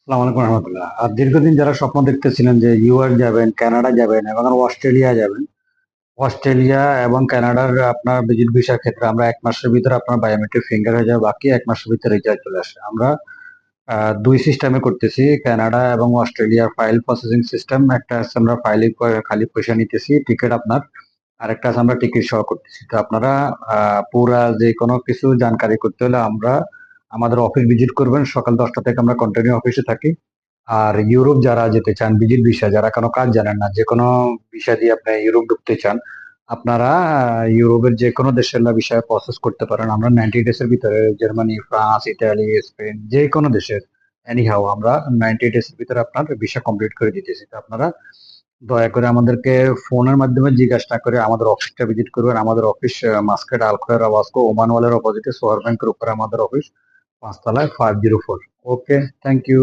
সালাম আলাইকুম রহমতুল্লাহ। আর দীর্ঘদিন যারা স্বপ্ন দেখতেছিলেন যে ইউএস যাবেন, কানাডা যাবেন এবং অস্ট্রেলিয়া যাবেন, অস্ট্রেলিয়া এবং কানাডার আপনার ভিজিট ভিসার ক্ষেত্রে আমরা 1 মাসের ভিতরে আপনার বায়োমেট্রিক ফিঙ্গার হয়ে যাবে, বাকি 1 মাসের ভিতরে রেজাল্ট চলে আসে। আমরা দুই সিস্টেমে করতেছি, কানাডা এবং অস্ট্রেলিয়ার ফাইল প্রসেসিং সিস্টেম। একটা আছে আমরা ফাইলে খালি পয়সা নিতেছি, টিকিট আপনার। আরেকটা আছে আমরা টিকিট সহ করতেছি। তো আপনারা পুরা যে কোনো কিছু জানকারি করতে হলে আমাদের অফিস ভিজিট করবেন। সকাল 10টা থেকে আমরা কন্টিনিউ অফিসে থাকি। আর ইউরোপ যারা যেতে চান ভিজিট ভিসা, যারা কোনো কাজ জানেন না, যে কোনো ভিসা দিয়ে আপনি ইউরোপ ঢুকতে চান, আপনারা ইউরোপের যে কোনো দেশের ভিসা প্রসেস করতে পারেন। আমরা 90 ডেজ এর ভিতরে জার্মানি, ফ্রান্স, ইতালি, স্পেন, যে কোনো দেশের এনি হাউ আমরা 90 ডেজ এর ভিতরে আপনার ভিসা কমপ্লিট করে দিতেছি। তো আপনারা দয়া করে আমাদেরকে ফোনের মাধ্যমে জিজ্ঞাসা না করে আমাদের অফিসটা ভিজিট করবেন। আমাদের অফিস মাস্কেট আলখয়ের আওয়াজকো ওমান ওয়ালের অপোজিটে সোয়ার ব্যাংকের উপরে আমাদের অফিস, 5 তলায় 504। ওকে, থ্যাংক ইউ।